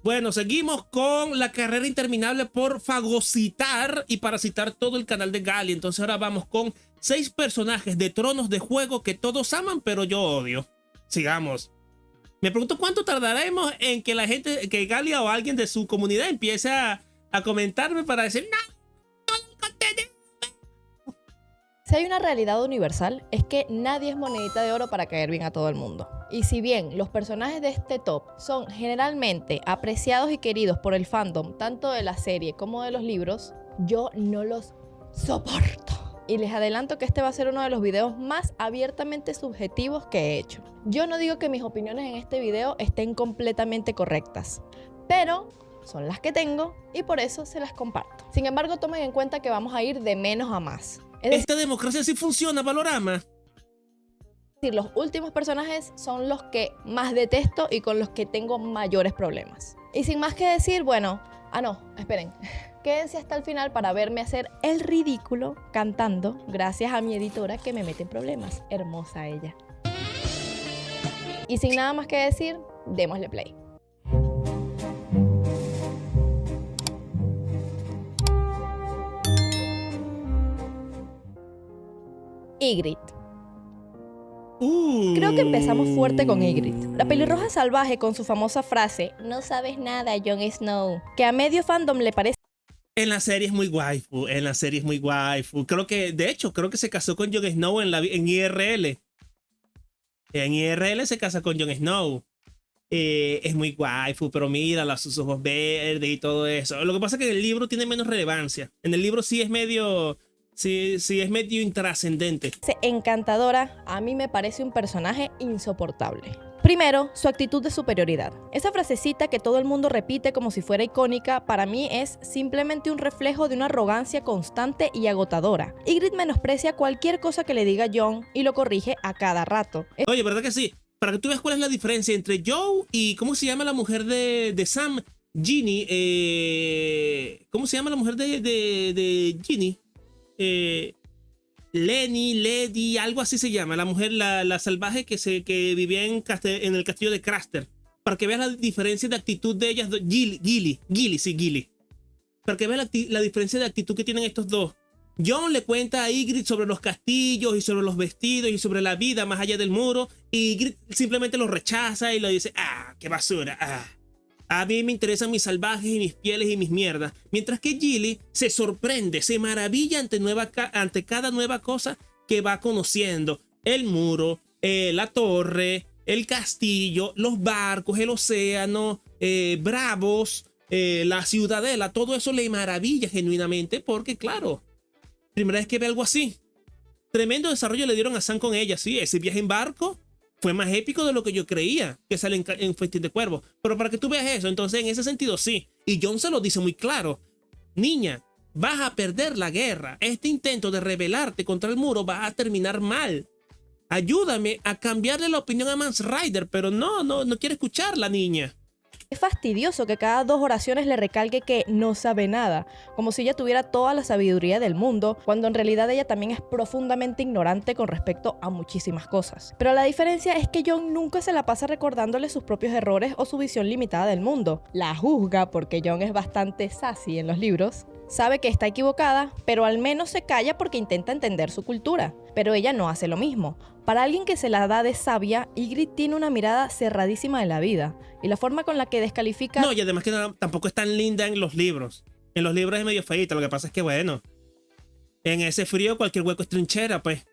Bueno, seguimos con la carrera interminable por fagocitar y parasitar todo el canal de Gali. Entonces ahora vamos con 6 personajes de Tronos de Juego que todos aman, pero yo odio. Sigamos. Me pregunto cuánto tardaremos en que la gente, que Galia o alguien de su comunidad empiece a comentarme para decir, no, todo el contenido. Si hay una realidad universal, es que nadie es monedita de oro para caer bien a todo el mundo. Y si bien los personajes de este top son generalmente apreciados y queridos por el fandom, tanto de la serie como de los libros, yo no los soporto. Y les adelanto que este va a ser uno de los videos más abiertamente subjetivos que he hecho. Yo no digo que mis opiniones en este video estén completamente correctas, pero son las que tengo y por eso se las comparto. Sin embargo, tomen en cuenta que vamos a ir de menos a más. Esta democracia sí funciona, Valorama. Decir, los últimos personajes son los que más detesto y con los que tengo mayores problemas. Y sin más que decir, bueno, esperen. Quédense hasta el final para verme hacer el ridículo cantando gracias a mi editora que me mete en problemas. Hermosa ella. Y sin nada más que decir, démosle play. Ygritte. Creo que empezamos fuerte con Ygritte, la pelirroja salvaje con su famosa frase "No sabes nada, Jon Snow", que a medio fandom le parece. En la serie es muy waifu, Creo que, de hecho, se casó con Jon Snow en IRL. En IRL se casa con Jon Snow. Es muy waifu, pero mírala, sus ojos verdes y todo eso. Lo que pasa es que en el libro tiene menos relevancia. En el libro sí es medio... Sí, es medio intrascendente. Encantadora, a mí me parece un personaje insoportable. Primero, su actitud de superioridad. Esa frasecita que todo el mundo repite como si fuera icónica, para mí es simplemente un reflejo de una arrogancia constante y agotadora. Ygritte menosprecia cualquier cosa que le diga Jon y lo corrige a cada rato. Oye, ¿verdad que sí? Para que tú veas cuál es la diferencia entre Joe y... ¿Cómo se llama la mujer de Sam? Ginny. ¿Cómo se llama la mujer de Ginny? Lenny, Lady, algo así se llama, la mujer, la salvaje que vivía en el castillo de Craster, para que veas la diferencia de actitud de ellas dos. Gilly, para que veas la diferencia de actitud que tienen estos dos. Jon le cuenta a Ygritte sobre los castillos y sobre los vestidos y sobre la vida más allá del muro, y Ygritte simplemente lo rechaza y le dice, qué basura, a mí me interesan mis salvajes y mis pieles y mis mierdas. Mientras que Gilly se sorprende, se maravilla ante cada nueva cosa que va conociendo. El muro, la torre, el castillo, los barcos, el océano, Bravos, la ciudadela. Todo eso le maravilla genuinamente porque, claro, primera vez que ve algo así. Tremendo desarrollo le dieron a Sam con ella. Sí, ese viaje en barco fue más épico de lo que yo creía que sale en Festín de Cuervo. Pero para que tú veas eso, entonces en ese sentido sí. Y Jon se lo dice muy claro. Niña, vas a perder la guerra. Este intento de rebelarte contra el muro va a terminar mal. Ayúdame a cambiarle la opinión a Mance Rayder. Pero no quiere escuchar la niña. Es fastidioso que cada 2 oraciones le recalque que no sabe nada, como si ella tuviera toda la sabiduría del mundo, cuando en realidad ella también es profundamente ignorante con respecto a muchísimas cosas. Pero la diferencia es que Jon nunca se la pasa recordándole sus propios errores o su visión limitada del mundo. La juzga porque Jon es bastante sassy en los libros. Sabe que está equivocada, pero al menos se calla porque intenta entender su cultura. Pero ella no hace lo mismo. Para alguien que se la da de sabia, Ygritte tiene una mirada cerradísima de la vida. Y la forma con la que descalifica... No, y además que tampoco es tan linda en los libros. En los libros es medio feíta. Lo que pasa es que, bueno, en ese frío cualquier hueco es trinchera, pues.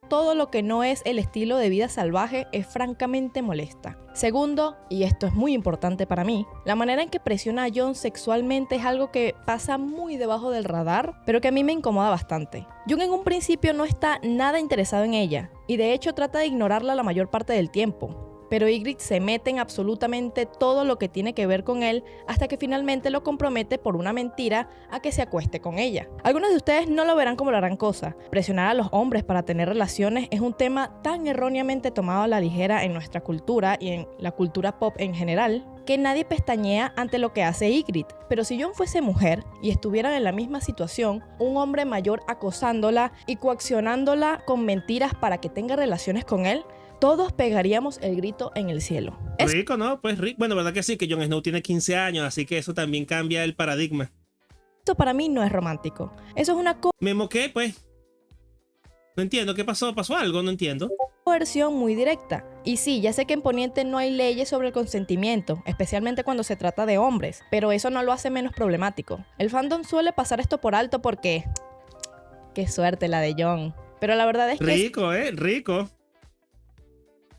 Todo lo que no es el estilo de vida salvaje es francamente molesta. Segundo, y esto es muy importante para mí, la manera en que presiona a Jon sexualmente es algo que pasa muy debajo del radar, pero que a mí me incomoda bastante. Jon en un principio no está nada interesado en ella, y de hecho trata de ignorarla la mayor parte del tiempo. Pero Ygritte se mete en absolutamente todo lo que tiene que ver con él hasta que finalmente lo compromete por una mentira a que se acueste con ella. Algunos de ustedes no lo verán como la gran cosa. Presionar a los hombres para tener relaciones es un tema tan erróneamente tomado a la ligera en nuestra cultura y en la cultura pop en general, que nadie pestañea ante lo que hace Ygritte. Pero si Jon fuese mujer y estuvieran en la misma situación, un hombre mayor acosándola y coaccionándola con mentiras para que tenga relaciones con él, todos pegaríamos el grito en el cielo. Rico, ¿no? Pues rico. Bueno, verdad que sí, que Jon Snow tiene 15 años, así que eso también cambia el paradigma. Esto para mí no es romántico. Eso es una Me moqué, pues. No entiendo, ¿qué pasó? ¿Pasó algo? No entiendo. coerción muy directa. Y sí, ya sé que en Poniente no hay leyes sobre el consentimiento, especialmente cuando se trata de hombres, pero eso no lo hace menos problemático. El fandom suele pasar esto por alto porque... qué suerte la de Jon. Pero la verdad es que... Rico, rico.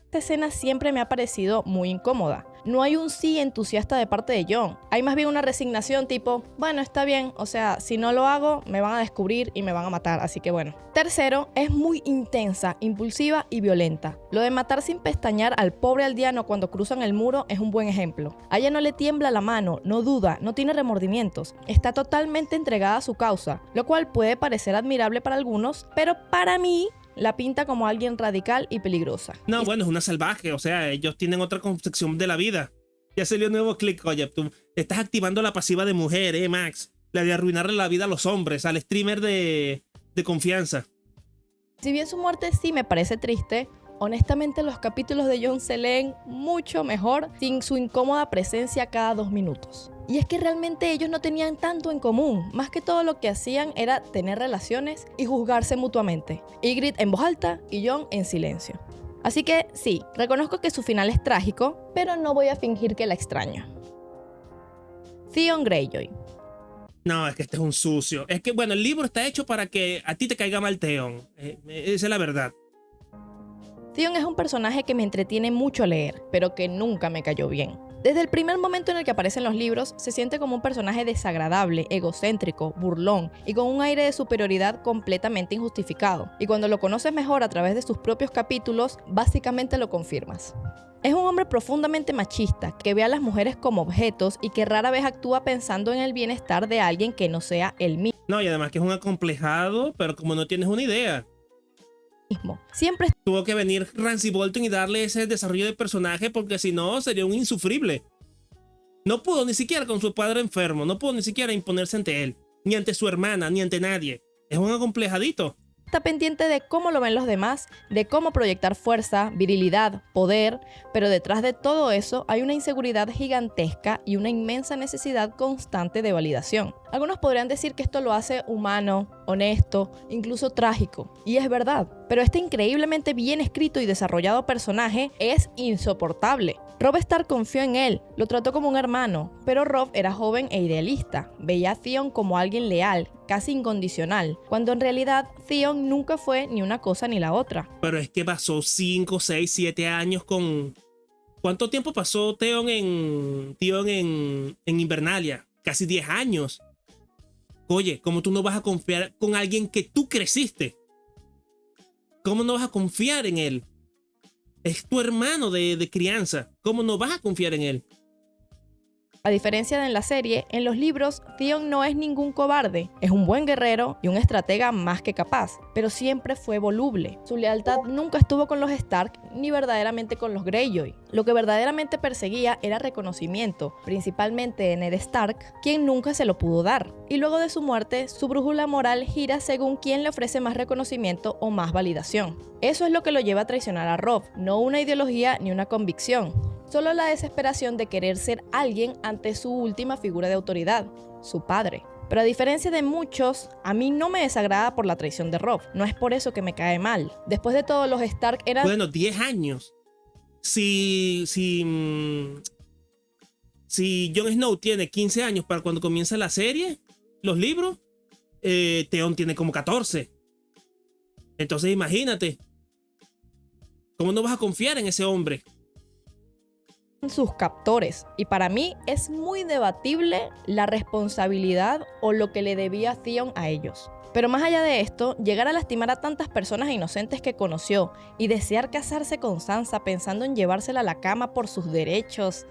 esta escena siempre me ha parecido muy incómoda. No hay un sí entusiasta de parte de Jon. Hay más bien una resignación tipo, bueno, está bien, o sea, si no lo hago, me van a descubrir y me van a matar, así que bueno. Tercero, es muy intensa, impulsiva y violenta. Lo de matar sin pestañear al pobre aldeano cuando cruzan el muro es un buen ejemplo. A ella no le tiembla la mano, no duda, no tiene remordimientos. Está totalmente entregada a su causa, lo cual puede parecer admirable para algunos, pero para mí... la pinta como alguien radical y peligrosa. No, bueno, es una salvaje, o sea, ellos tienen otra concepción de la vida. Ya salió un nuevo click, oye, tú estás activando la pasiva de mujer, Max. La de arruinarle la vida a los hombres, al streamer de confianza. Si bien su muerte sí me parece triste, honestamente los capítulos de Jon se leen mucho mejor sin su incómoda presencia cada 2 minutos. Y es que realmente ellos no tenían tanto en común, más que todo lo que hacían era tener relaciones y juzgarse mutuamente. Ygritte en voz alta y Jon en silencio. Así que sí, reconozco que su final es trágico, pero no voy a fingir que la extraño. Theon Greyjoy. No, es que este es un sucio. Es que, bueno, el libro está hecho para que a ti te caiga mal Theon. Esa es la verdad. Theon es un personaje que me entretiene mucho leer, pero que nunca me cayó bien. Desde el primer momento en el que aparece en los libros, se siente como un personaje desagradable, egocéntrico, burlón y con un aire de superioridad completamente injustificado. Y cuando lo conoces mejor a través de sus propios capítulos, básicamente lo confirmas. Es un hombre profundamente machista, que ve a las mujeres como objetos y que rara vez actúa pensando en el bienestar de alguien que no sea él mismo. No, y además que es un acomplejado, pero como no tienes una idea. Siempre tuvo que venir Ramsay Bolton y darle ese desarrollo de personaje porque si no sería un insufrible. No pudo ni siquiera con su padre enfermo, no pudo ni siquiera imponerse ante él, ni ante su hermana, ni ante nadie. Es un acomplejadito. está pendiente de cómo lo ven los demás, de cómo proyectar fuerza, virilidad, poder, pero detrás de todo eso hay una inseguridad gigantesca y una inmensa necesidad constante de validación. Algunos podrían decir que esto lo hace humano, honesto, incluso trágico, y es verdad, pero este increíblemente bien escrito y desarrollado personaje es insoportable. Robb Stark confió en él, lo trató como un hermano, pero Robb era joven e idealista, veía a Theon como alguien leal, casi incondicional, cuando en realidad Theon nunca fue ni una cosa ni la otra. Pero es que pasó 5, 6, 7 años con... ¿Cuánto tiempo pasó Theon en Invernalia? Casi 10 años. Oye, ¿cómo tú no vas a confiar con alguien que tú creciste? ¿Cómo no vas a confiar en él? Es tu hermano de crianza. ¿Cómo no vas a confiar en él? A diferencia de en la serie, en los libros, Theon no es ningún cobarde. Es un buen guerrero y un estratega más que capaz, pero siempre fue voluble. Su lealtad nunca estuvo con los Stark ni verdaderamente con los Greyjoy. Lo que verdaderamente perseguía era reconocimiento, principalmente de Ned Stark, quien nunca se lo pudo dar. Y luego de su muerte, su brújula moral gira según quién le ofrece más reconocimiento o más validación. Eso es lo que lo lleva a traicionar a Robb, no una ideología ni una convicción. Solo la desesperación de querer ser alguien ante su última figura de autoridad, su padre. Pero a diferencia de muchos, a mí no me desagrada por la traición de Robb. No es por eso que me cae mal. Después de todo, los Stark eran... Bueno, 10 años. Si Jon Snow tiene 15 años para cuando comienza la serie, los libros, Theon tiene como 14. Entonces imagínate. ¿Cómo no vas a confiar en ese hombre? sus captores, y para mí es muy debatible la responsabilidad o lo que le debía Theon a ellos. Pero más allá de esto, llegar a lastimar a tantas personas inocentes que conoció y desear casarse con Sansa pensando en llevársela a la cama por sus derechos,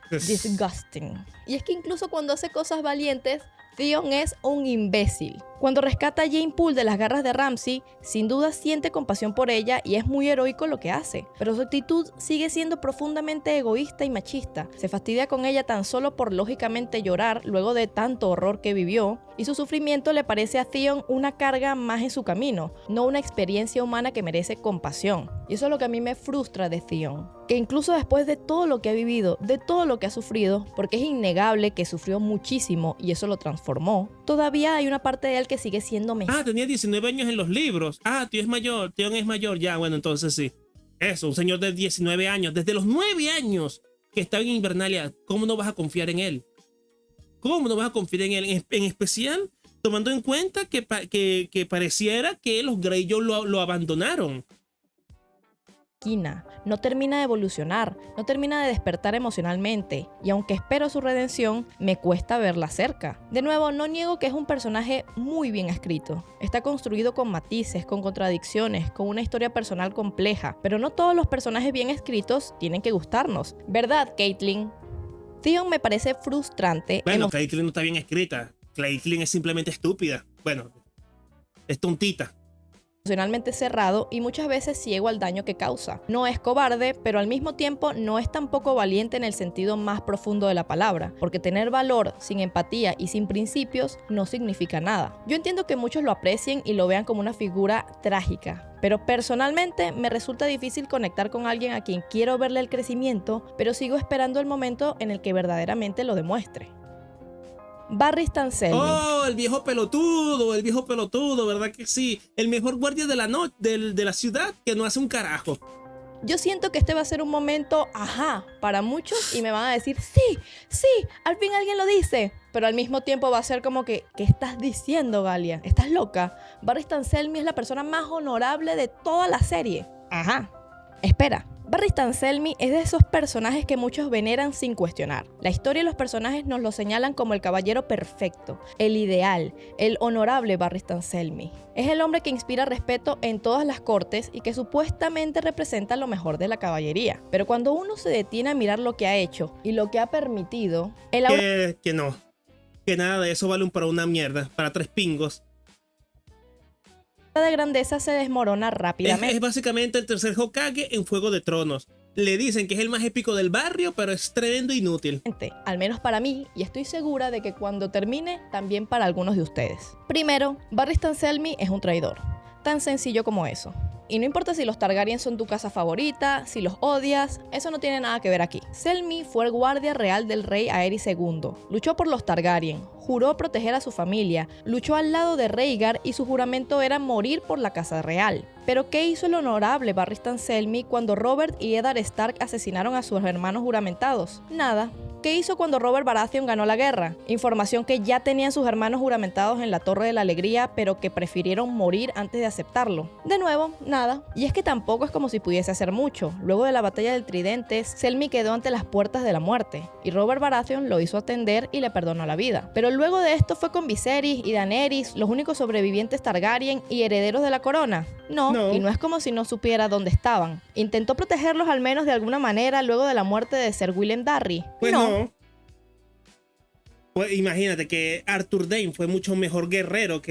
disgusting. Y es que incluso cuando hace cosas valientes, Theon es un imbécil. Cuando rescata a Jeyne Poole de las garras de Ramsay, sin duda siente compasión por ella y es muy heroico lo que hace, pero su actitud sigue siendo profundamente egoísta y machista. Se fastidia con ella tan solo por lógicamente llorar luego de tanto horror que vivió, y su sufrimiento le parece a Theon una carga más en su camino, no una experiencia humana que merece compasión. Y eso es lo que a mí me frustra de Theon, que incluso después de todo lo que ha vivido, de todo lo que ha sufrido, porque es innegable que sufrió muchísimo y eso lo transformó, todavía hay una parte de él que sigue siendo Ah, tenía 19 años en los libros. Ah, Theon es mayor. Ya, bueno, entonces sí. Eso, un señor de 19 años, desde los 9 años que estaba en Invernalia, ¿cómo no vas a confiar en él? ¿Cómo no vas a confiar en él? En especial, tomando en cuenta que pareciera que los Greyjoy lo abandonaron. No termina de evolucionar, no termina de despertar emocionalmente, y aunque espero su redención, me cuesta verla cerca. De nuevo, no niego que es un personaje muy bien escrito. Está construido con matices, con contradicciones, con una historia personal compleja, pero no todos los personajes bien escritos tienen que gustarnos. ¿Verdad, Caitlyn? Theon me parece frustrante. Bueno, Caitlyn no está bien escrita. Caitlyn es simplemente estúpida. Bueno, es tontita. Emocionalmente cerrado y muchas veces ciego al daño que causa. No es cobarde, pero al mismo tiempo no es tampoco valiente en el sentido más profundo de la palabra, porque tener valor sin empatía y sin principios no significa nada. Yo entiendo que muchos lo aprecien y lo vean como una figura trágica, pero personalmente me resulta difícil conectar con alguien a quien quiero verle el crecimiento, pero sigo esperando el momento en el que verdaderamente lo demuestre. Barristan Selmy. Oh, el viejo pelotudo, ¿verdad que sí? El mejor guardia de la ciudad que no hace un carajo. Yo siento que este va a ser un momento, ajá, para muchos y me van a decir, sí, al fin alguien lo dice. Pero al mismo tiempo va a ser como que, ¿qué estás diciendo, Galia? ¿Estás loca? Barristan Selmy es la persona más honorable de toda la serie. Ajá. Espera. Barristan Selmy es de esos personajes que muchos veneran sin cuestionar. La historia y los personajes nos lo señalan como el caballero perfecto, el ideal, el honorable Barristan Selmy. Es el hombre que inspira respeto en todas las cortes y que supuestamente representa lo mejor de la caballería. Pero cuando uno se detiene a mirar lo que ha hecho y lo que ha permitido, que no, que nada de eso vale para una mierda, para 3 pingos. De grandeza se desmorona rápidamente. Es básicamente el tercer Hokage en Juego de Tronos. Le dicen que es el más épico del barrio, pero es tremendo inútil. Al menos para mí, y estoy segura de que cuando termine, también para algunos de ustedes. Primero, Barristan Selmy es un traidor. Tan sencillo como eso. Y no importa si los Targaryen son tu casa favorita, si los odias, eso no tiene nada que ver aquí. Selmy fue el guardia real del rey Aerys II. Luchó por los Targaryen, juró proteger a su familia, luchó al lado de Rhaegar y su juramento era morir por la casa real. Pero ¿qué hizo el honorable Barristan Selmy cuando Robert y Eddard Stark asesinaron a sus hermanos juramentados? Nada. ¿Qué hizo cuando Robert Baratheon ganó la guerra? Información que ya tenían sus hermanos juramentados en la Torre de la Alegría, pero que prefirieron morir antes de aceptarlo. De nuevo, nada. Y es que tampoco es como si pudiese hacer mucho. Luego de la batalla del Tridente, Selmy quedó ante las puertas de la muerte, y Robert Baratheon lo hizo atender y le perdonó la vida. Pero luego de esto fue con Viserys y Daenerys, los únicos sobrevivientes Targaryen y herederos de la corona. No, y no es como si no supiera dónde estaban. ¿Intentó protegerlos al menos de alguna manera luego de la muerte de Ser Willem Darry? Pues no. Pues imagínate que Arthur Dayne fue mucho mejor guerrero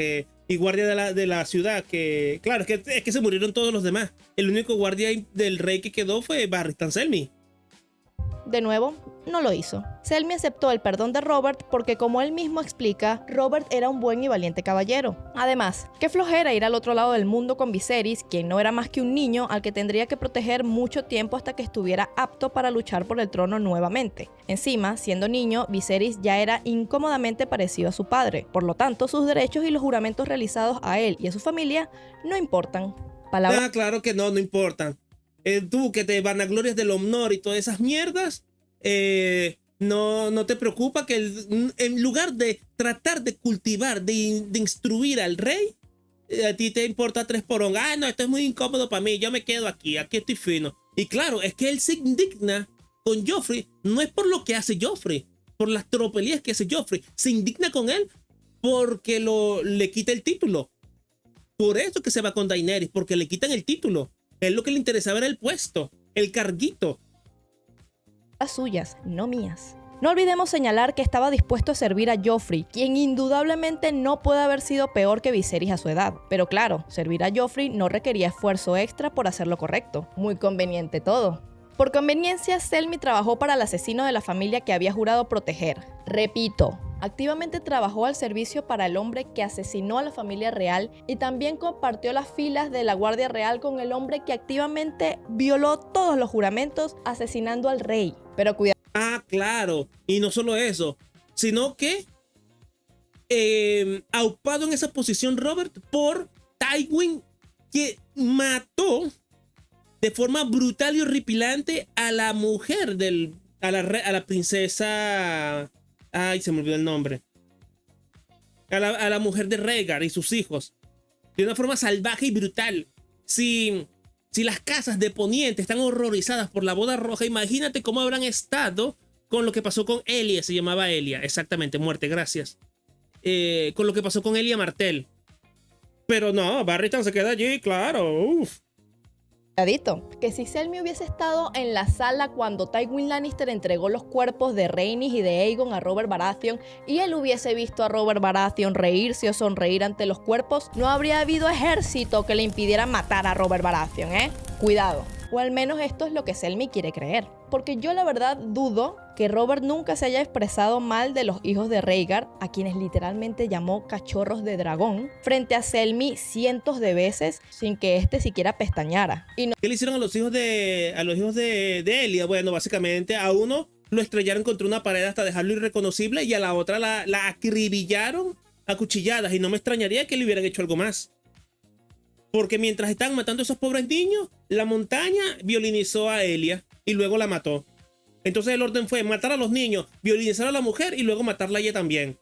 y guardia de la ciudad que... Claro, es que se murieron todos los demás. El único guardia del rey que quedó fue Barristan Selmy. De nuevo, no lo hizo. Selmy aceptó el perdón de Robert porque, como él mismo explica, Robert era un buen y valiente caballero. Además, qué flojera ir al otro lado del mundo con Viserys, quien no era más que un niño al que tendría que proteger mucho tiempo hasta que estuviera apto para luchar por el trono nuevamente. Encima, siendo niño, Viserys ya era incómodamente parecido a su padre. Por lo tanto, sus derechos y los juramentos realizados a él y a su familia no importan. Claro que no importan. Tú que te vanaglorias del honor y todas esas mierdas, no te preocupa que en lugar de tratar de cultivar, de instruir al rey, a ti te importa 3 porón. No, esto es muy incómodo para mí, yo me quedo aquí estoy fino. Y claro, es que él se indigna con Joffrey, no es por lo que hace Joffrey, por las tropelías que hace Joffrey, se indigna con él porque le quita el título. Por eso que se va con Daenerys, porque le quitan el título. Es lo que le interesaba, era el puesto, el carguito. Las suyas, no mías. No olvidemos señalar que estaba dispuesto a servir a Joffrey, quien indudablemente no puede haber sido peor que Viserys a su edad. Pero claro, servir a Joffrey no requería esfuerzo extra por hacer lo correcto. Muy conveniente todo. Por conveniencia, Selmy trabajó para el asesino de la familia que había jurado proteger. Repito, activamente trabajó al servicio para el hombre que asesinó a la familia real y también compartió las filas de la Guardia Real con el hombre que activamente violó todos los juramentos asesinando al rey. Pero cuidado. Ah, claro. Y no solo eso, sino que aupado en esa posición Robert por Tywin, que mató de forma brutal y horripilante a la mujer a la princesa. Ay, se me olvidó el nombre. A la mujer de Rhaegar y sus hijos. De una forma salvaje y brutal. Si las casas de Poniente están horrorizadas por la boda roja, imagínate cómo habrán estado con lo que pasó con Elia. Se llamaba Elia, exactamente, muerte, gracias. Con lo que pasó con Elia Martell. Pero no, Barristan se queda allí, claro. Uf. Que si Selmy hubiese estado en la sala cuando Tywin Lannister entregó los cuerpos de Rhaenys y de Aegon a Robert Baratheon y él hubiese visto a Robert Baratheon reírse o sonreír ante los cuerpos, no habría habido ejército que le impidiera matar a Robert Baratheon, Cuidado. O al menos esto es lo que Selmy quiere creer. Porque yo la verdad dudo que Robert nunca se haya expresado mal de los hijos de Rhaegar, a quienes literalmente llamó cachorros de dragón, frente a Selmy cientos de veces sin que éste siquiera pestañara. Y no... ¿Qué le hicieron a los hijos de Elia? Bueno, básicamente a uno lo estrellaron contra una pared hasta dejarlo irreconocible y a la otra la acribillaron a cuchilladas, y no me extrañaría que le hubieran hecho algo más. Porque mientras estaban matando a esos pobres niños, la montaña violinizó a Elia y luego la mató. Entonces el orden fue matar a los niños, violinizar a la mujer y luego matarla a ella también,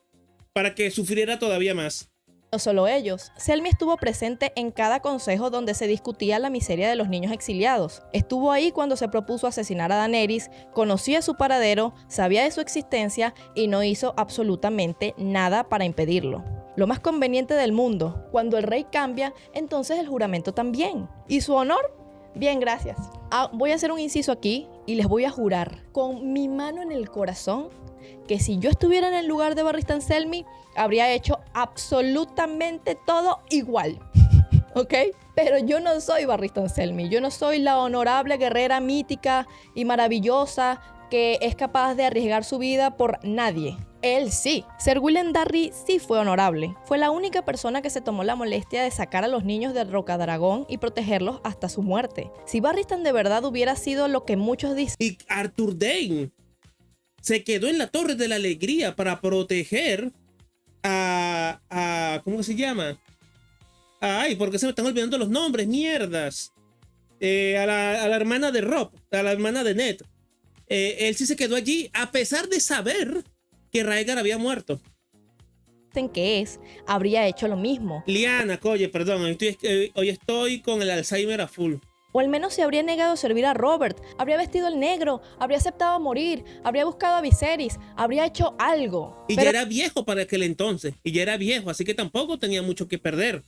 para que sufriera todavía más. No solo ellos, Selmy estuvo presente en cada consejo donde se discutía la miseria de los niños exiliados. Estuvo ahí cuando se propuso asesinar a Daenerys, conocía su paradero, sabía de su existencia y no hizo absolutamente nada para impedirlo. Lo más conveniente del mundo, cuando el rey cambia, entonces el juramento también. ¿Y su honor? Bien, gracias. Voy a hacer un inciso aquí y les voy a jurar con mi mano en el corazón que si yo estuviera en el lugar de Barristan Selmy, habría hecho absolutamente todo igual. ¿Ok? Pero yo no soy Barristan Selmy, yo no soy la honorable guerrera mítica y maravillosa que es capaz de arriesgar su vida por nadie. Él sí. Ser Willem Darry sí fue honorable. Fue la única persona que se tomó la molestia de sacar a los niños de Rocadragón y protegerlos hasta su muerte. Si Barristan de verdad hubiera sido lo que muchos dicen... Y Arthur Dayne se quedó en la Torre de la Alegría para proteger ¿cómo se llama? Ay, porque se me están olvidando los nombres, mierdas. A la hermana de Robb, a la hermana de Ned. Él sí se quedó allí a pesar de saber que Rhaegar había muerto. Que habría hecho lo mismo. Lyanna, oye, perdón, hoy estoy con el Alzheimer a full. O al menos se habría negado a servir a Robert, habría vestido el negro, habría aceptado morir, habría buscado a Viserys, habría hecho algo. Y ya era viejo para aquel entonces, y ya era viejo, así que tampoco tenía mucho que perder.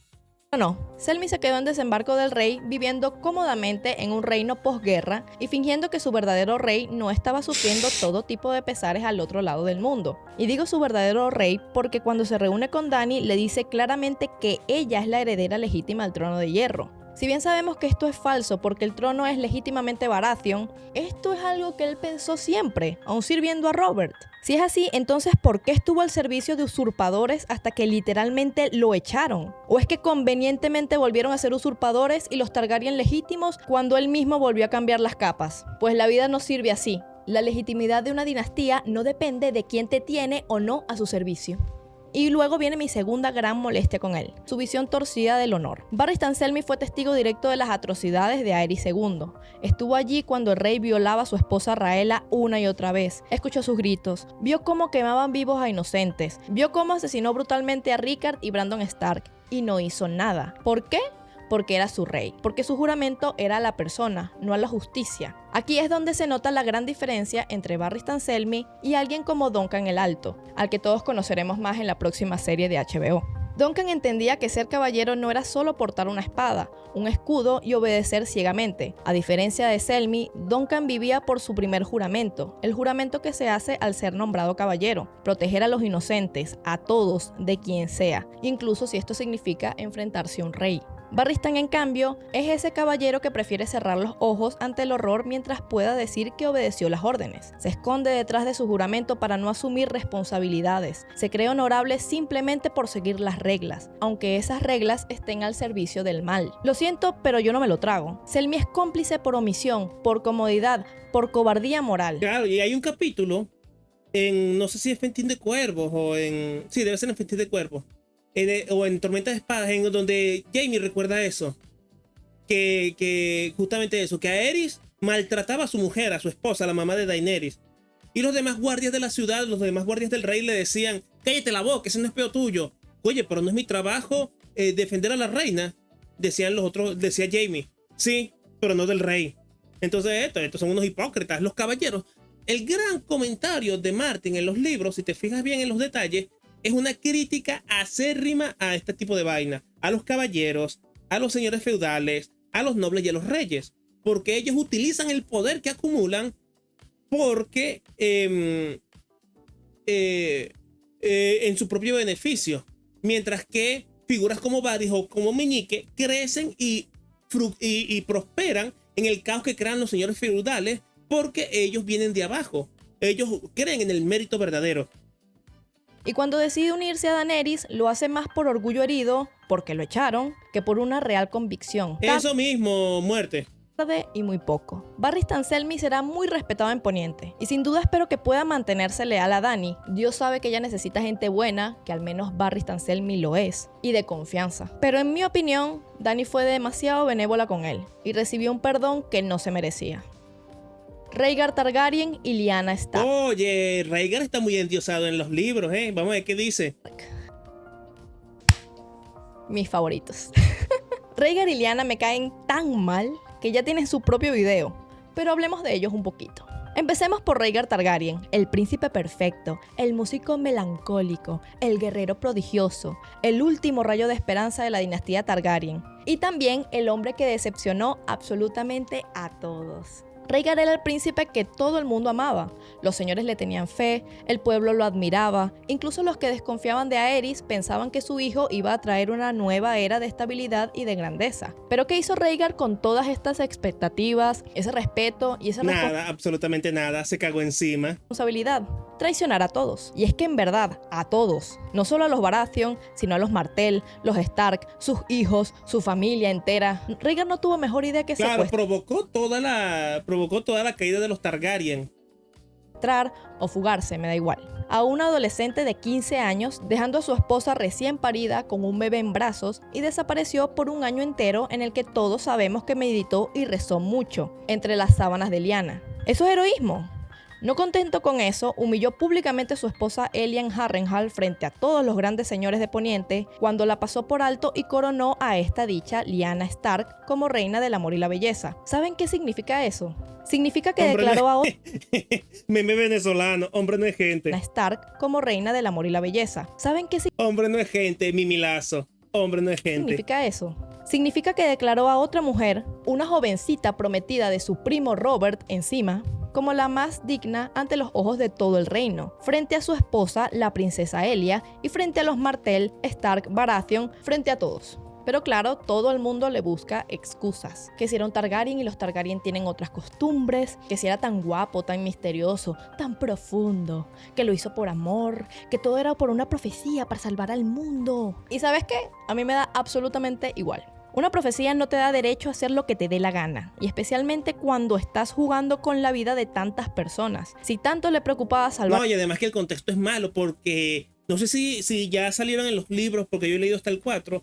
No, Selmy se quedó en Desembarco del Rey viviendo cómodamente en un reino posguerra y fingiendo que su verdadero rey no estaba sufriendo todo tipo de pesares al otro lado del mundo. Y digo su verdadero rey porque cuando se reúne con Dany le dice claramente que ella es la heredera legítima al trono de hierro. Si bien sabemos que esto es falso porque el trono es legítimamente Baratheon, esto es algo que él pensó siempre, aun sirviendo a Robert. Si es así, entonces ¿por qué estuvo al servicio de usurpadores hasta que literalmente lo echaron? ¿O es que convenientemente volvieron a ser usurpadores y los Targaryen legítimos cuando él mismo volvió a cambiar las capas? Pues la vida no sirve así. La legitimidad de una dinastía no depende de quién te tiene o no a su servicio. Y luego viene mi segunda gran molestia con él, su visión torcida del honor. Barristan Selmy fue testigo directo de las atrocidades de Aerys II. Estuvo allí cuando el rey violaba a su esposa Rhaella una y otra vez. Escuchó sus gritos, vio cómo quemaban vivos a inocentes, vio cómo asesinó brutalmente a Rickard y Brandon Stark y no hizo nada. ¿Por qué? Porque era su rey, porque su juramento era a la persona, no a la justicia. Aquí es donde se nota la gran diferencia entre Barristan Selmy y alguien como Duncan el Alto, al que todos conoceremos más en la próxima serie de HBO. Duncan entendía que ser caballero no era solo portar una espada, un escudo y obedecer ciegamente. A diferencia de Selmy, Duncan vivía por su primer juramento, el juramento que se hace al ser nombrado caballero: proteger a los inocentes, a todos, de quien sea, incluso si esto significa enfrentarse a un rey. Barristan, en cambio, es ese caballero que prefiere cerrar los ojos ante el horror mientras pueda decir que obedeció las órdenes. Se esconde detrás de su juramento para no asumir responsabilidades. Se cree honorable simplemente por seguir las reglas, aunque esas reglas estén al servicio del mal. Lo siento, pero yo no me lo trago. Selmy es cómplice por omisión, por comodidad, por cobardía moral. Claro, y hay un capítulo no sé si es Festín de Cuervos sí, debe ser en Festín de Cuervos. O en Tormenta de Espadas, en donde Jaime recuerda eso. Que justamente eso, que Aerys maltrataba a su mujer, a su esposa, la mamá de Daenerys. Y los demás guardias de la ciudad, los demás guardias del rey le decían: cállate la boca, ese no es peo tuyo. Oye, pero no es mi trabajo defender a la reina. Decían los otros, decía Jaime. Sí, pero no del rey. Entonces estos son unos hipócritas, los caballeros. El gran comentario de Martin en los libros, si te fijas bien en los detalles, es una crítica acérrima a este tipo de vaina, a los caballeros, a los señores feudales, a los nobles y a los reyes, porque ellos utilizan el poder que acumulan porque en su propio beneficio, mientras que figuras como Varys o como Meñique crecen y prosperan en el caos que crean los señores feudales, porque ellos vienen de abajo, ellos creen en el mérito verdadero. Y cuando decide unirse a Daenerys, lo hace más por orgullo herido, porque lo echaron, que por una real convicción. Eso mismo, muerte. Tarde y muy poco. Barristan Selmy será muy respetado en Poniente, y sin duda espero que pueda mantenerse leal a Dany. Dios sabe que ella necesita gente buena, que al menos Barristan Selmy lo es, y de confianza. Pero en mi opinión, Dany fue demasiado benévola con él, y recibió un perdón que no se merecía. Rhaegar Targaryen y Lyanna Stark. Oye, Rhaegar está muy endiosado en los libros, ¿eh? Vamos a ver qué dice. Mis favoritos. Rhaegar y Lyanna me caen tan mal que ya tienen su propio video, pero hablemos de ellos un poquito. Empecemos por Rhaegar Targaryen, el príncipe perfecto, el músico melancólico, el guerrero prodigioso, el último rayo de esperanza de la dinastía Targaryen, y también el hombre que decepcionó absolutamente a todos. Rhaegar era el príncipe que todo el mundo amaba. Los señores le tenían fe, el pueblo lo admiraba, incluso los que desconfiaban de Aerys pensaban que su hijo iba a traer una nueva era de estabilidad y de grandeza. Pero ¿qué hizo Rhaegar con todas estas expectativas, ese respeto y esa Nada, absolutamente nada, se cagó encima. responsabilidad? Traicionar a todos. Y es que en verdad, a todos. No solo a los Baratheon, sino a los Martell, los Stark, sus hijos, su familia entera. Rhaegar no tuvo mejor idea que Claro, provocó toda la caída de los Targaryen. secuestrar o fugarse, me da igual. A una adolescente de 15 años, dejando a su esposa recién parida con un bebé en brazos, y desapareció por un año entero en el que todos sabemos que meditó y rezó mucho, entre las sábanas de Lyanna. ¿Eso es heroísmo? No contento con eso, humilló públicamente a su esposa Elian Harrenhal frente a todos los grandes señores de Poniente, cuando la pasó por alto y coronó a esta dicha Lyanna Stark como reina del amor y la belleza. ¿Saben qué significa eso? Significa que declaró a otra Meme venezolano, hombre no es gente. Stark como reina del amor y la belleza. ¿Saben qué Hombre no es gente, Mimilazo. Hombre no es gente. significa eso? Significa que declaró a otra mujer, una jovencita prometida de su primo Robert encima, como la más digna ante los ojos de todo el reino, frente a su esposa, la princesa Elia, y frente a los Martell, Stark, Baratheon, frente a todos. Pero claro, todo el mundo le busca excusas. Que si era un Targaryen y los Targaryen tienen otras costumbres, que si era tan guapo, tan misterioso, tan profundo, que lo hizo por amor, que todo era por una profecía para salvar al mundo. ¿Y sabes qué? A mí me da absolutamente igual. Una profecía no te da derecho a hacer lo que te dé la gana, y especialmente cuando estás jugando con la vida de tantas personas. Si tanto le preocupaba salvar... No, y además que el contexto es malo, porque no sé si ya salieron en los libros, porque yo he leído hasta el 4.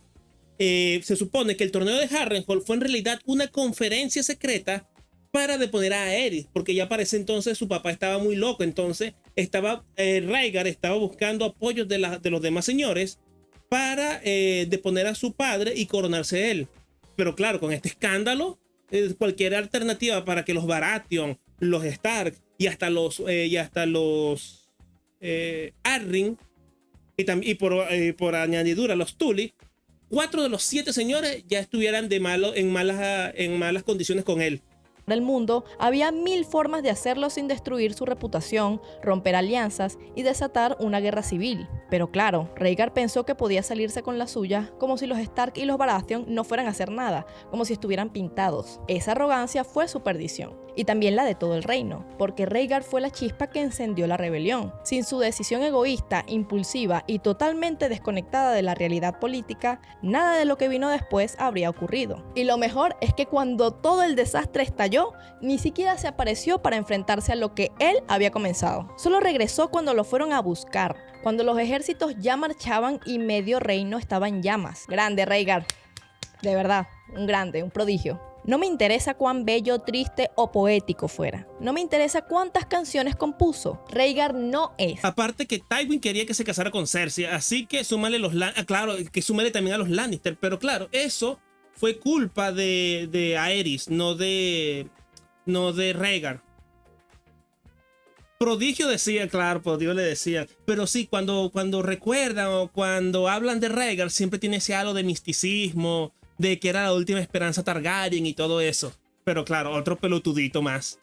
Se supone que el torneo de Harrenhal fue en realidad una conferencia secreta para deponer a Aerys, porque ya para ese entonces su papá estaba muy loco. Entonces Rhaegar estaba buscando apoyos de los demás señores para deponer a su padre y coronarse él. Pero claro, con este escándalo, cualquier alternativa para que los Baratheon, los Stark y hasta los Arryn Por añadidura, los Tully, 4 de los 7 señores ya estuvieran en malas condiciones con él. Del mundo, había 1000 formas de hacerlo sin destruir su reputación, romper alianzas y desatar una guerra civil. Pero claro, Rhaegar pensó que podía salirse con la suya, como si los Stark y los Baratheon no fueran a hacer nada, como si estuvieran pintados. Esa arrogancia fue su perdición. Y también la de todo el reino, porque Rhaegar fue la chispa que encendió la rebelión. Sin su decisión egoísta, impulsiva y totalmente desconectada de la realidad política, nada de lo que vino después habría ocurrido. Y lo mejor es que cuando todo el desastre estalló, ni siquiera se apareció para enfrentarse a lo que él había comenzado. Solo regresó cuando lo fueron a buscar, cuando los ejércitos ya marchaban y medio reino estaba en llamas. Grande Rhaegar, de verdad, un grande, un prodigio. No me interesa cuán bello, triste o poético fuera. No me interesa cuántas canciones compuso. Rhaegar no es. Aparte que Tywin quería que se casara con Cersei, así que súmale claro, que súmale también a los Lannister, pero claro, eso fue culpa de Aerys, no de Rhaegar. Prodigio decía, claro, Prodigio le decía, pero sí, cuando recuerdan o cuando hablan de Rhaegar, siempre tiene ese halo de misticismo, de que era la última esperanza Targaryen y todo eso. Pero claro, otro pelotudito más.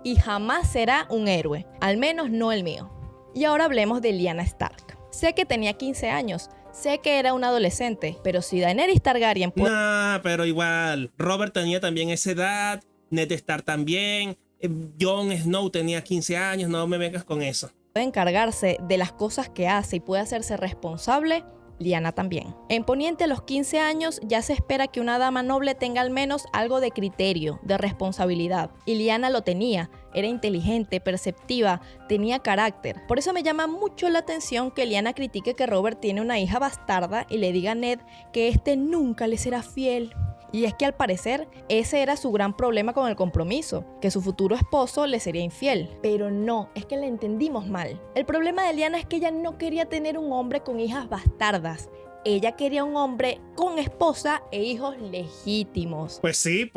Y jamás será un héroe, al menos no el mío. Y ahora hablemos de Lyanna Stark. Sé que tenía 15 años, sé que era un adolescente, pero si Daenerys Targaryen puede... No, pero igual, Robert tenía también esa edad, Ned Stark también, Jon Snow tenía 15 años, no me vengas con eso. Puede encargarse de las cosas que hace y puede hacerse responsable, Lyanna también. En Poniente, a los 15 años ya se espera que una dama noble tenga al menos algo de criterio, de responsabilidad. Y Lyanna lo tenía. Era inteligente, perceptiva, tenía carácter. Por eso me llama mucho la atención que Lyanna critique que Robert tiene una hija bastarda y le diga a Ned que este nunca le será fiel. Y es que al parecer ese era su gran problema con el compromiso, que su futuro esposo le sería infiel. Pero no, es que la entendimos mal. El problema de Lyanna es que ella no quería tener un hombre con hijas bastardas. Ella quería un hombre con esposa e hijos legítimos. Pues sí.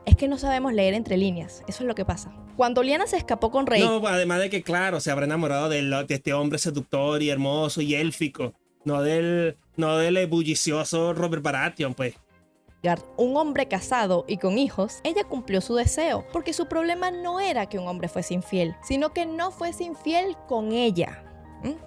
Es que no sabemos leer entre líneas, eso es lo que pasa. Cuando Lyanna se escapó con Rey... No, además de que claro, se habrá enamorado de este hombre seductor y hermoso y élfico. No del ebullicioso Robert Baratheon, pues. Un hombre casado y con hijos, ella cumplió su deseo, porque su problema no era que un hombre fuese infiel, sino que no fuese infiel con ella.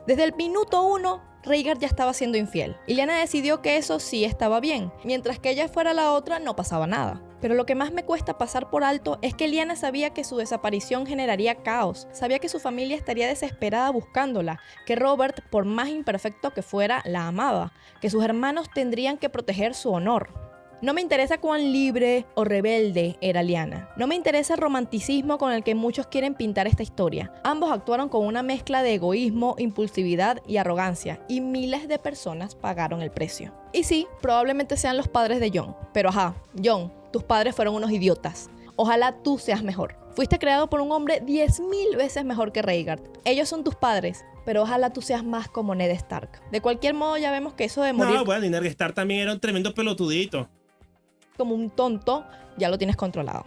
Desde el minuto 1, Rhaegar ya estaba siendo infiel, y Lyanna decidió que eso sí estaba bien, mientras que ella fuera la otra no pasaba nada. Pero lo que más me cuesta pasar por alto es que Lyanna sabía que su desaparición generaría caos, sabía que su familia estaría desesperada buscándola, que Robert, por más imperfecto que fuera, la amaba, que sus hermanos tendrían que proteger su honor. No me interesa cuán libre o rebelde era Lyanna. No me interesa el romanticismo con el que muchos quieren pintar esta historia. Ambos actuaron con una mezcla de egoísmo, impulsividad y arrogancia, y miles de personas pagaron el precio. Y sí, probablemente sean los padres de Jon, pero Jon, tus padres fueron unos idiotas. Ojalá tú seas mejor. Fuiste creado por un hombre 10.000 veces mejor que Rhaegar. Ellos son tus padres, pero ojalá tú seas más como Ned Stark. De cualquier modo, ya vemos que eso de morir... No, bueno, Ned Stark también era un tremendo pelotudito. Como un tonto, ya lo tienes controlado.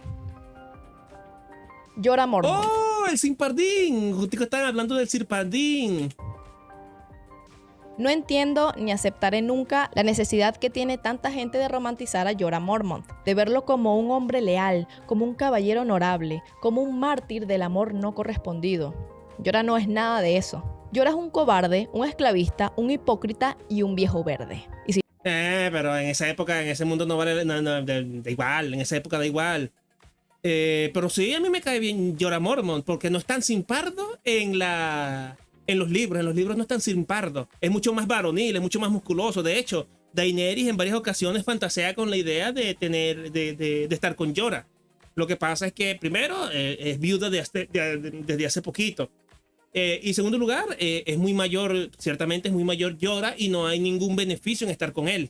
Jorah Mormont. ¡Oh, el Sir Pardin! Justico están hablando del Sir Pardin. No entiendo ni aceptaré nunca la necesidad que tiene tanta gente de romantizar a Jorah Mormont, de verlo como un hombre leal, como un caballero honorable, como un mártir del amor no correspondido. Jorah no es nada de eso. Jorah es un cobarde, un esclavista, un hipócrita y un viejo verde. Y si pero en esa época, en ese mundo no vale, da igual, en esa época da igual. Pero sí, a mí me cae bien Jorah Mormont, porque no es tan sin pardo en los libros no es tan sin pardo, es mucho más varonil, es mucho más musculoso. De hecho, Daenerys en varias ocasiones fantasea con la idea de estar con Jorah. Lo que pasa es que primero es viuda desde hace poquito. Y en segundo lugar, es muy mayor, ciertamente es muy mayor Jorah y no hay ningún beneficio en estar con él.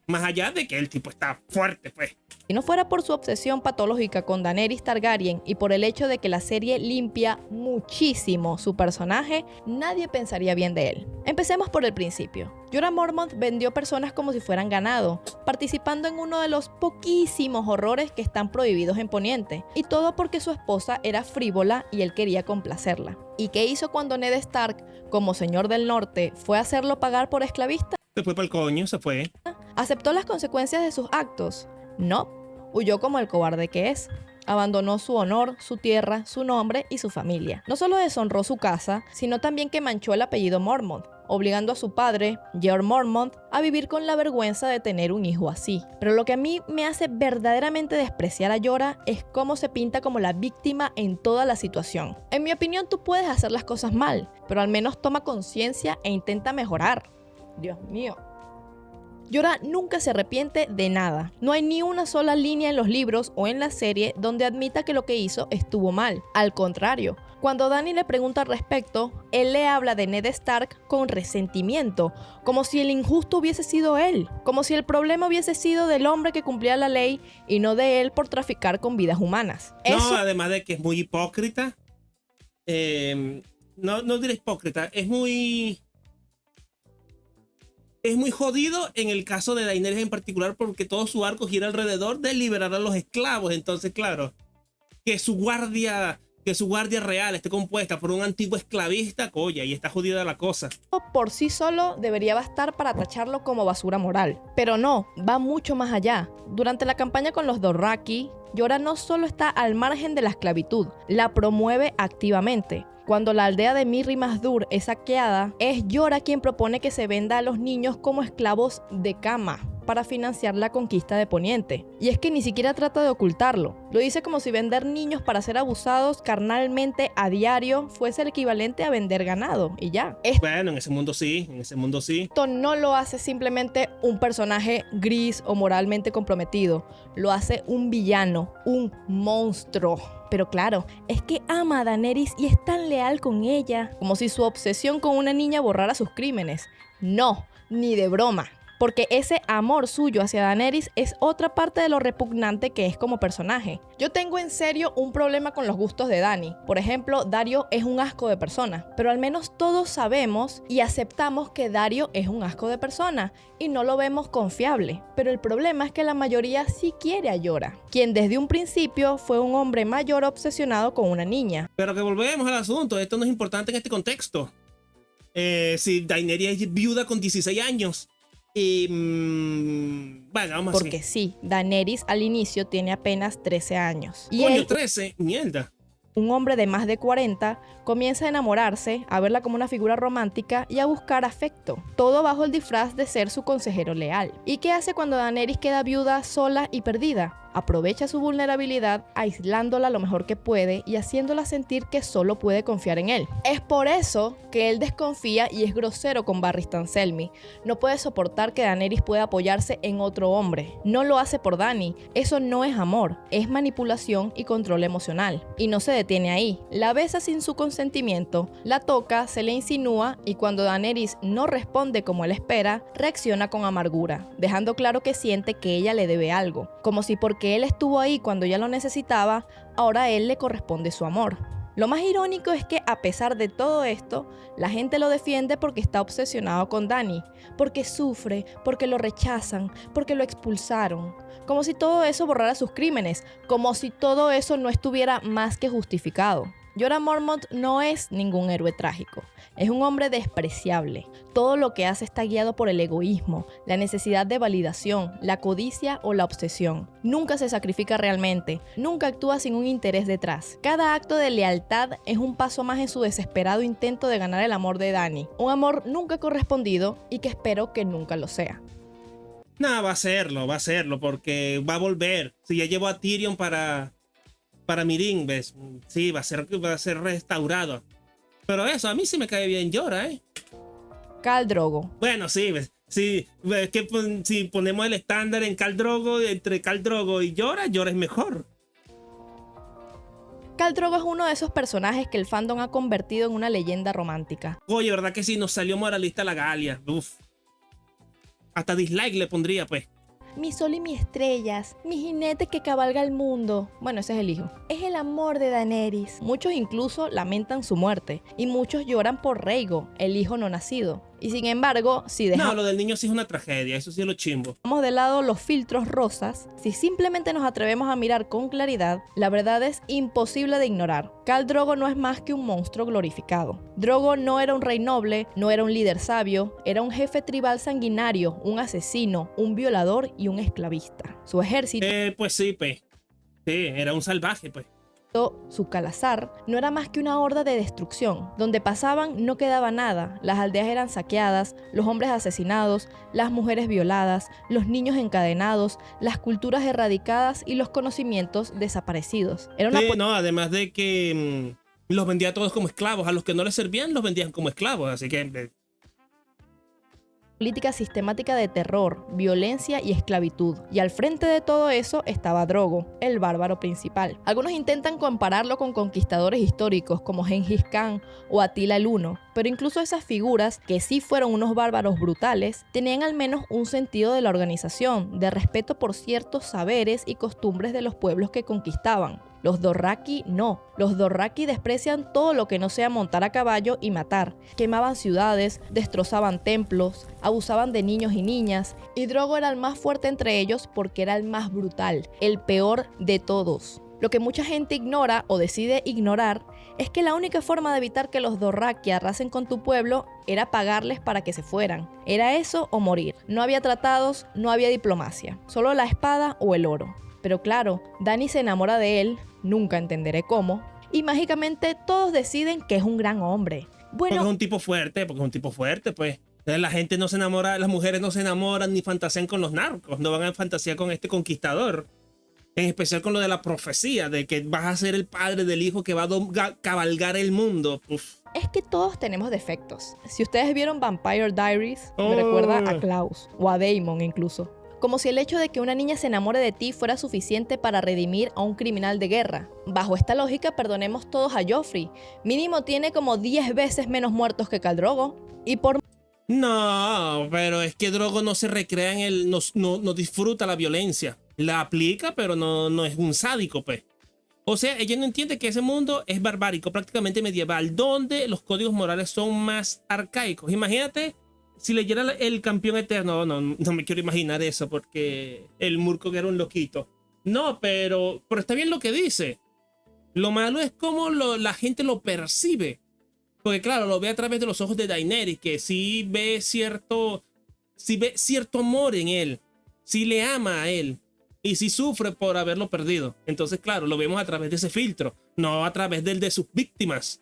Más allá de que el tipo está fuerte, pues. Si no fuera por su obsesión patológica con Daenerys Targaryen y por el hecho de que la serie limpia muchísimo su personaje, nadie pensaría bien de él. Empecemos por el principio. Jorah Mormont vendió personas como si fueran ganado, participando en uno de los poquísimos horrores que están prohibidos en Poniente, y todo porque su esposa era frívola y él quería complacerla. ¿Y qué hizo cuando Ned Stark, como señor del norte, fue a hacerlo pagar por esclavista? Se fue para el coño, se fue. ¿Aceptó las consecuencias de sus actos? No, huyó como el cobarde que es. Abandonó su honor, su tierra, su nombre y su familia. No solo deshonró su casa, sino también que manchó el apellido Mormont, obligando a su padre, Jeor Mormont, a vivir con la vergüenza de tener un hijo así. Pero lo que a mí me hace verdaderamente despreciar a Jorah es cómo se pinta como la víctima en toda la situación. En mi opinión, tú puedes hacer las cosas mal, pero al menos toma conciencia e intenta mejorar. Dios mío. Jorah nunca se arrepiente de nada. No hay ni una sola línea en los libros o en la serie donde admita que lo que hizo estuvo mal. Al contrario, cuando Dany le pregunta al respecto, él le habla de Ned Stark con resentimiento, como si el injusto hubiese sido él, como si el problema hubiese sido del hombre que cumplía la ley y no de él por traficar con vidas humanas. No, además de que es muy hipócrita. No diré hipócrita, es muy jodido en el caso de Daenerys en particular, porque todo su arco gira alrededor de liberar a los esclavos. Entonces, claro, que su guardia real esté compuesta por un antiguo esclavista, coña, y está jodida la cosa. Por sí solo debería bastar para tacharlo como basura moral. Pero no, va mucho más allá. Durante la campaña con los Dothraki, Jorah no solo está al margen de la esclavitud, la promueve activamente. Cuando la aldea de Mirri Mazdur es saqueada, es Jorah quien propone que se venda a los niños como esclavos de cama para financiar la conquista de Poniente. Y es que ni siquiera trata de ocultarlo. Lo dice como si vender niños para ser abusados carnalmente a diario fuese el equivalente a vender ganado, y ya. Bueno, en ese mundo sí. Esto no lo hace simplemente un personaje gris o moralmente comprometido. Lo hace un villano, un monstruo. Pero claro, es que ama a Daenerys y es tan leal con ella, como si su obsesión con una niña borrara sus crímenes. No, ni de broma. Porque ese amor suyo hacia Daenerys es otra parte de lo repugnante que es como personaje. Yo tengo en serio un problema con los gustos de Dany. Por ejemplo, Daario es un asco de persona, pero al menos todos sabemos y aceptamos que Daario es un asco de persona y no lo vemos confiable. Pero el problema es que la mayoría sí quiere a Jorah, quien desde un principio fue un hombre mayor obsesionado con una niña. Pero que volvemos al asunto, esto no es importante en este contexto. Si Daenerys es viuda con 16 años. Bueno, vamos Porque sí, Daenerys al inicio tiene apenas 13 años. Y coño, él, 13, mierda. un hombre de más de 40, comienza a enamorarse, a verla como una figura romántica y a buscar afecto. Todo bajo el disfraz de ser su consejero leal. ¿Y qué hace cuando Daenerys queda viuda, sola y perdida? Aprovecha su vulnerabilidad, aislándola lo mejor que puede y haciéndola sentir que solo puede confiar en él. Es por eso que él desconfía y es grosero con Barristan Selmy. No puede soportar que Daenerys pueda apoyarse en otro hombre. No lo hace por Dany. Eso no es amor, es manipulación y control emocional. Y no se detiene ahí. La besa sin su consentimiento, la toca, se le insinúa y cuando Daenerys no responde como él espera, reacciona con amargura, dejando claro que siente que ella le debe algo. Como si porque él estuvo ahí cuando ella lo necesitaba, ahora a él le corresponde su amor. Lo más irónico es que a pesar de todo esto, la gente lo defiende porque está obsesionado con Dany, porque sufre, porque lo rechazan, porque lo expulsaron. Como si todo eso borrara sus crímenes, como si todo eso no estuviera más que justificado. Jorah Mormont no es ningún héroe trágico, es un hombre despreciable. Todo lo que hace está guiado por el egoísmo, la necesidad de validación, la codicia o la obsesión. Nunca se sacrifica realmente, nunca actúa sin un interés detrás. Cada acto de lealtad es un paso más en su desesperado intento de ganar el amor de Dany, un amor nunca correspondido y que espero que nunca lo sea. No, va a serlo, porque va a volver. Si ya llevó a Tyrion para Meereen, ¿ves? Sí, va a ser restaurado. Pero eso, a mí sí me cae bien Jorah, Khal Drogo. Bueno, sí, ¿ves? Sí, es que si ponemos el estándar en Khal Drogo, entre Khal Drogo y Jorah es mejor. Khal Drogo es uno de esos personajes que el fandom ha convertido en una leyenda romántica. Oye, ¿verdad que sí? Nos salió moralista la Galia. Uf. Hasta dislike le pondría, pues. mi sol y mis estrellas, mi jinete que cabalga el mundo. Bueno, ese es el hijo. Es el amor de Daenerys. Muchos incluso lamentan su muerte y muchos lloran por Rhaego, el hijo no nacido. Y sin embargo, si No, dejamos lo del niño sí es una tragedia, eso sí es lo chimbo. de lado los filtros rosas, si simplemente nos atrevemos a mirar con claridad, la verdad es imposible de ignorar. Khal Drogo no es más que un monstruo glorificado. Drogo no era un rey noble, no era un líder sabio, era un jefe tribal sanguinario, un asesino, un violador y un esclavista. Su ejército, Pues sí, pues. Sí, era un salvaje, pues. su calazar, no era más que una horda de destrucción. Donde pasaban no quedaba nada, las aldeas eran saqueadas, los hombres asesinados, las mujeres violadas, los niños encadenados, las culturas erradicadas y los conocimientos desaparecidos. Era una Sí, no, además de que los vendía a todos como esclavos, a los que no les servían los vendían como esclavos, así que... política sistemática de terror, violencia y esclavitud. Y al frente de todo eso estaba Drogo, el bárbaro principal. Algunos intentan compararlo con conquistadores históricos como Gengis Khan o Atila el Huno, pero incluso esas figuras, que sí fueron unos bárbaros brutales, tenían al menos un sentido de la organización, de respeto por ciertos saberes y costumbres de los pueblos que conquistaban. Los Dothraki no. Los Dothraki desprecian todo lo que no sea montar a caballo y matar. Quemaban ciudades, destrozaban templos, abusaban de niños y niñas, y Drogo era el más fuerte entre ellos porque era el más brutal, el peor de todos. Lo que mucha gente ignora o decide ignorar es que la única forma de evitar que los Dothraki arrasen con tu pueblo era pagarles para que se fueran. Era eso o morir. No había tratados, no había diplomacia, solo la espada o el oro. Pero claro, Dany se enamora de él, nunca entenderé cómo, y mágicamente todos deciden que es un gran hombre. Porque Bueno, es un tipo fuerte, pues. La gente no se enamora, las mujeres no se enamoran ni fantasean con los narcos, no van a fantasear con este conquistador. En especial con lo de la profecía, de que vas a ser el padre del hijo que va a cabalgar el mundo. Uf. es que todos tenemos defectos. Si ustedes vieron Vampire Diaries, me recuerda a Klaus, o a Daemon incluso. Como si el hecho de que una niña se enamore de ti fuera suficiente para redimir a un criminal de guerra. Bajo esta lógica, perdonemos todos a Joffrey. Mínimo tiene como 10 veces menos muertos que Khal Drogo. Y por No, pero es que Drogo no se recrea en el... No disfruta la violencia. La aplica, pero no es un sádico, pues. O sea, ella no entiende que ese mundo es barbárico, prácticamente medieval, donde los códigos morales son más arcaicos. Imagínate si leyera el campeón eterno. No me quiero imaginar eso porque el Murko era un loquito. No, pero está bien lo que dice. Lo malo es cómo la gente lo percibe. Porque claro, lo ve a través de los ojos de Daenerys, que sí ve cierto amor en él, sí le ama a él y sí sufre por haberlo perdido. Entonces, claro, lo vemos a través de ese filtro, no a través del de sus víctimas.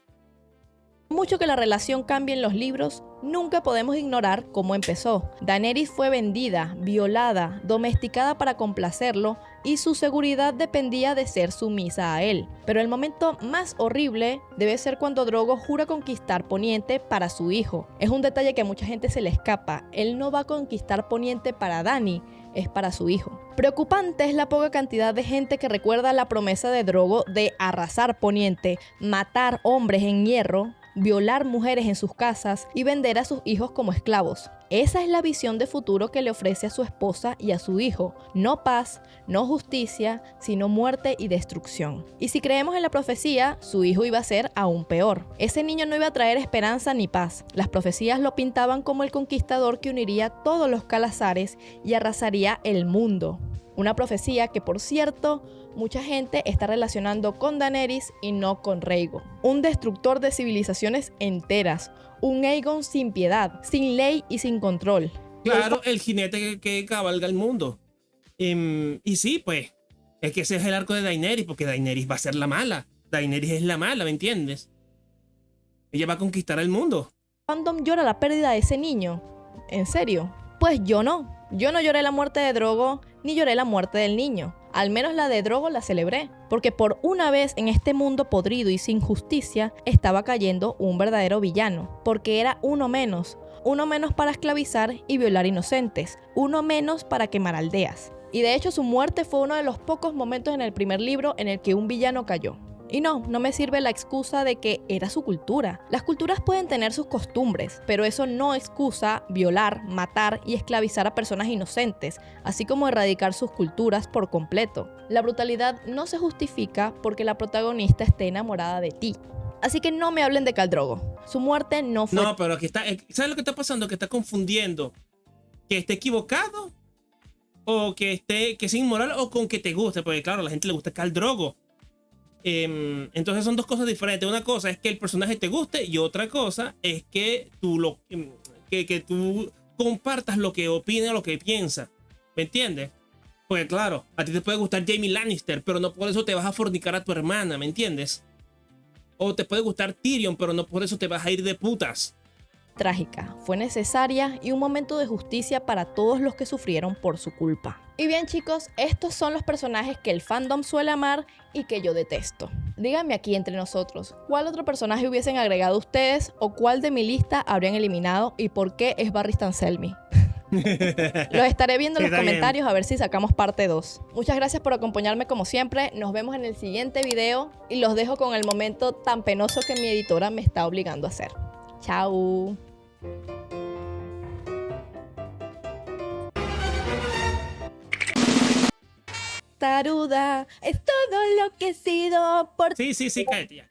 mucho que la relación cambie en los libros, nunca podemos ignorar cómo empezó. Daenerys fue vendida, violada, domesticada para complacerlo y su seguridad dependía de ser sumisa a él. Pero el momento más horrible debe ser cuando Drogo jura conquistar Poniente para su hijo. Es un detalle que a mucha gente se le escapa. Él no va a conquistar Poniente para Dany, es para su hijo. Preocupante es la poca cantidad de gente que recuerda la promesa de Drogo de arrasar Poniente, matar hombres en hierro, violar mujeres en sus casas y vender a sus hijos como esclavos. Esa es la visión de futuro que le ofrece a su esposa y a su hijo. No paz, no justicia, sino muerte y destrucción. Y si creemos en la profecía, su hijo iba a ser aún peor. Ese niño no iba a traer esperanza ni paz. Las profecías lo pintaban como el conquistador que uniría todos los calazares y arrasaría el mundo. Una profecía que, por cierto, mucha gente está relacionando con Daenerys y no con Rhaego. Un destructor de civilizaciones enteras, un Aegon sin piedad, sin ley y sin control. Claro, el jinete que cabalga el mundo. Y sí, pues, es que ese es el arco de Daenerys, porque Daenerys va a ser la mala. Daenerys es la mala, ¿me entiendes? Ella va a conquistar el mundo. ¿Fandom llora la pérdida de ese niño? ¿En serio? Pues yo no. Yo no lloré la muerte de Drogo, ni lloré la muerte del niño. Al menos la de Drogo la celebré, porque por una vez en este mundo podrido y sin justicia estaba cayendo un verdadero villano, porque era uno menos para esclavizar y violar inocentes, uno menos para quemar aldeas. Y de hecho su muerte fue uno de los pocos momentos en el primer libro en el que un villano cayó. Y no me sirve la excusa de que era su cultura. Las culturas pueden tener sus costumbres, pero eso no excusa violar, matar y esclavizar a personas inocentes, así como erradicar sus culturas por completo. La brutalidad no se justifica porque la protagonista esté enamorada de ti. Así que no me hablen de Khal Drogo. Su muerte no fue... No, pero aquí está. ¿Sabes lo que está pasando? Que está confundiendo que esté equivocado o que sea inmoral o con que te guste. Porque claro, a la gente le gusta Khal Drogo. Entonces son dos cosas diferentes. Una cosa es que el personaje te guste y otra cosa es que que tú compartas lo que opina o lo que piensa. ¿Me entiendes? Porque claro, a ti te puede gustar Jaime Lannister, pero no por eso te vas a fornicar a tu hermana, ¿me entiendes? O te puede gustar Tyrion, pero no por eso te vas a ir de putas. Trágica, fue necesaria y un momento de justicia para todos los que sufrieron por su culpa. Y bien chicos, estos son los personajes que el fandom suele amar y que yo detesto. Díganme aquí entre nosotros, ¿cuál otro personaje hubiesen agregado ustedes o cuál de mi lista habrían eliminado y por qué es Barristan Selmy? Los estaré viendo en los comentarios a ver si sacamos parte 2. Muchas gracias por acompañarme como siempre. Nos vemos en el siguiente video y los dejo con el momento tan penoso que mi editora me está obligando a hacer. Chao. Taruda, es todo lo que he sido por... Sí, cállate ya.